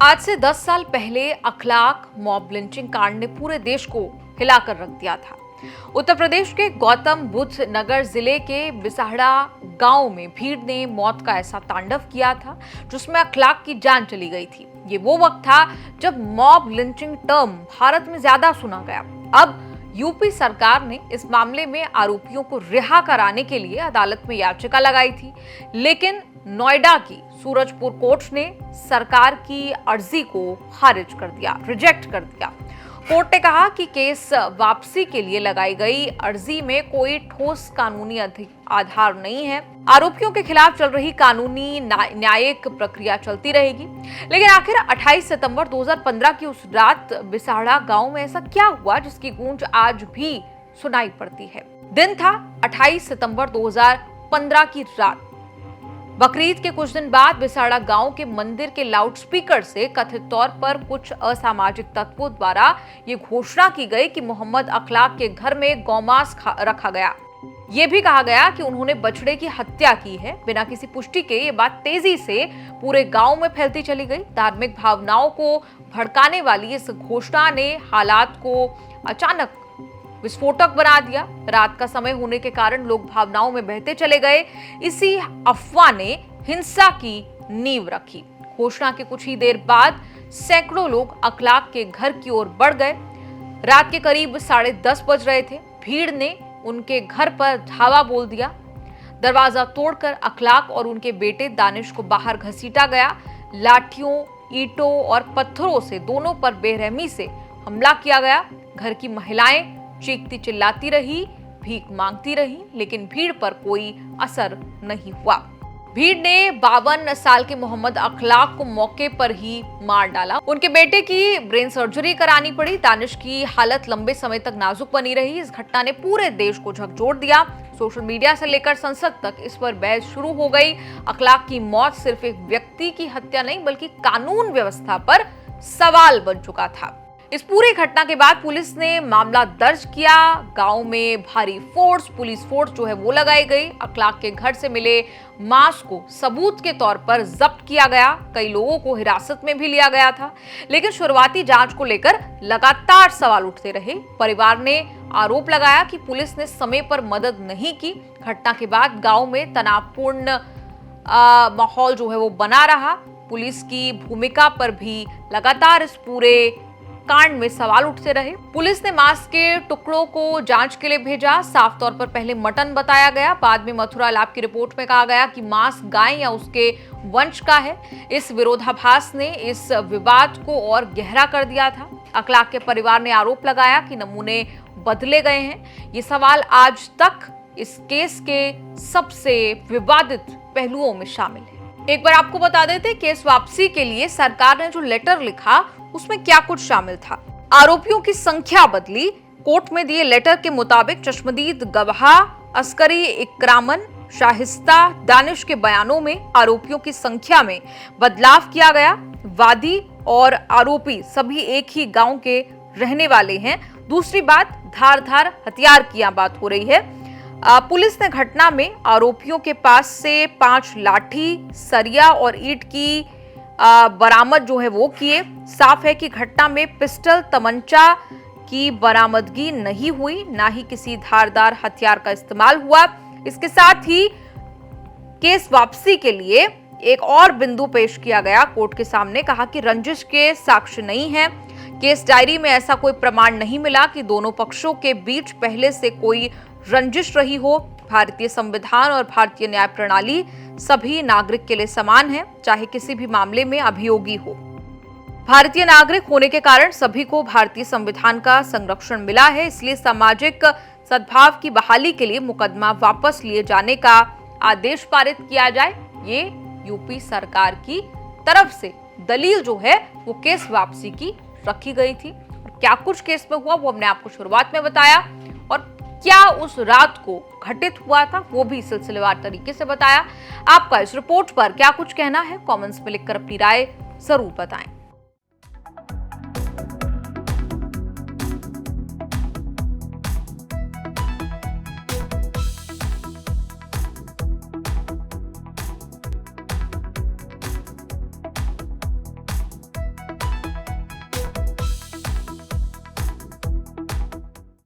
आज से 10 साल पहले अखलाक मॉब लिंचिंग कांड ने पूरे देश को हिलाकर रख दिया था। उत्तर प्रदेश के गौतम बुद्ध नगर जिले के बिसाहड़ा गांव में भीड़ ने मौत का ऐसा तांडव किया था जिसमें अखलाक की जान चली गई थी। ये वो वक्त था जब मॉब लिंचिंग टर्म भारत में ज्यादा सुना गया। अब यूपी सरकार ने इस मामले में आरोपियों को रिहा कराने के लिए अदालत में याचिका लगाई थी, लेकिन नोएडा की सूरजपुर कोर्ट ने सरकार की अर्जी को खारिज कर दिया, रिजेक्ट कर दिया। कोर्ट ने कहा कि केस वापसी के लिए लगाई गई अर्जी में कोई ठोस कानूनी आधार नहीं है। आरोपियों के खिलाफ चल रही कानूनी न्यायिक प्रक्रिया चलती रहेगी। लेकिन आखिर 28 सितंबर 2015 की उस रात बिसाहड़ा गांव में ऐसा क्या हुआ जिसकी गूंज आज भी सुनाई पड़ती है। दिन था 28 सितंबर 2015 की रात। बकरीद के कुछ दिन बाद बिसाहड़ा गांव के मंदिर के लाउडस्पीकर से कथित तौर पर कुछ असामाजिक तत्वों द्वारा ये घोषणा की गई कि मोहम्मद अखलाक के घर में गौमांस रखा गया। ये भी कहा गया कि उन्होंने बछड़े की हत्या की है। बिना किसी पुष्टि के ये बात तेजी से पूरे गांव में फैलती चली गई। धार्मिक भावनाओं को भड़काने वाली इस घोषणा ने हालात को अचानक विस्फोटक बना दिया। रात का समय होने के कारण लोग भावनाओं में बहते चले गए। इसी अफवाह ने हिंसा की नींव रखी। घोषणा के कुछ ही देर बाद सैकड़ों लोग अखलाक के घर की ओर बढ़ गए। रात के करीब 10:30 बज रहे थे। भीड़ ने उनके घर पर धावा बोल दिया। दरवाजा तोड़कर अखलाक और उनके बेटे दानिश को बाहर घसीटा गया। लाठियों, ईंटों और पत्थरों से दोनों पर बेरहमी से हमला किया गया। घर की महिलाएं चीखती चिल्लाती रही, भीख मांगती रही, लेकिन भीड़ पर कोई असर नहीं हुआ। भीड़ ने 52 साल के मोहम्मद अखलाक को मौके पर ही मार डाला। उनके बेटे की ब्रेन सर्जरी करानी पड़ी। दानिश की हालत लंबे समय तक नाजुक बनी रही। इस घटना ने पूरे देश को झकझोर दिया। सोशल मीडिया से लेकर संसद तक इस पर बहस शुरू हो गई। अखलाक की मौत सिर्फ एक व्यक्ति की हत्या नहीं बल्कि कानून व्यवस्था पर सवाल बन चुका था। इस पूरी घटना के बाद पुलिस ने मामला दर्ज किया। गांव में भारी पुलिस फोर्स जो है वो लगाई गई। अखलाक के घर से मिले मांस को सबूत के तौर पर जब्त किया गया। कई लोगों को हिरासत में भी लिया गया था, लेकिन शुरुआती जांच को लेकर लगातार सवाल उठते रहे। परिवार ने आरोप लगाया कि पुलिस ने समय पर मदद नहीं की। घटना के बाद गांव में तनावपूर्ण माहौल जो है वो बना रहा। पुलिस की भूमिका पर भी लगातार इस पूरे कांड में सवाल उठते रहे। पुलिस ने मांस के टुकड़ों को जांच के लिए भेजा। साफ तौर पर पहले मटन बताया गया, बाद में मथुरा लैब की रिपोर्ट में कहा गया कि मांस गाय या उसके वंश का है। इस विरोधाभास ने इस विवाद को और गहरा कर दिया था। अखलाक के परिवार ने आरोप लगाया कि नमूने बदले गए हैं। ये सवाल आज तक इस केस के सबसे विवादित पहलुओं में शामिल है। एक बार आपको बता देते, केस वापसी के लिए सरकार ने जो लेटर लिखा उसमें क्या कुछ शामिल था। आरोपियों की संख्या बदली। कोर्ट में दिए लेटर के मुताबिक चश्मदीद गवाह अस्करी, इकरामन, शाहिस्ता, दानिश के बयानों में आरोपियों की संख्या में बदलाव किया गया। वादी और आरोपी सभी एक ही गांव के रहने वाले हैं। दूसरी बात, धारदार हथियार की यहाँ बात हो रही है। पुलिस ने घटना में आरोपियों के पास से 5 लाठी, सरिया और ईंट की बरामद जो है वो किए। साफ है कि घटना में पिस्टल, तमंचा की बरामदगी नहीं हुई, ना ही किसी धारदार हथियार का इस्तेमाल हुआ। इसके साथ ही केस वापसी के लिए एक और बिंदु पेश किया गया कोर्ट के सामने। कहा कि रंजिश के साक्ष्य नहीं है। केस डायरी में ऐसा कोई प्रमाण नहीं मिला कि दोनों पक्षों के बीच पहले से कोई रंजिश रही हो। भारतीय संविधान और भारतीय न्याय प्रणाली सभी नागरिक के लिए समान है, चाहे किसी भी मामले में अभियोगी हो। भारतीय नागरिक होने के कारण सभी को भारतीय संविधान का संरक्षण मिला है। इसलिए सामाजिक सद्भाव की बहाली के लिए मुकदमा वापस लिए जाने का आदेश पारित किया जाए। ये यूपी सरकार की तरफ से दलील जो है वो केस वापसी की रखी गई थी। और क्या कुछ केस में हुआ वो हमने आपको शुरुआत में बताया, और क्या उस रात को घटित हुआ था वो भी सिलसिलेवार तरीके से बताया। आपका इस रिपोर्ट पर क्या कुछ कहना है, कमेंट्स में लिखकर अपनी राय जरूर बताएं।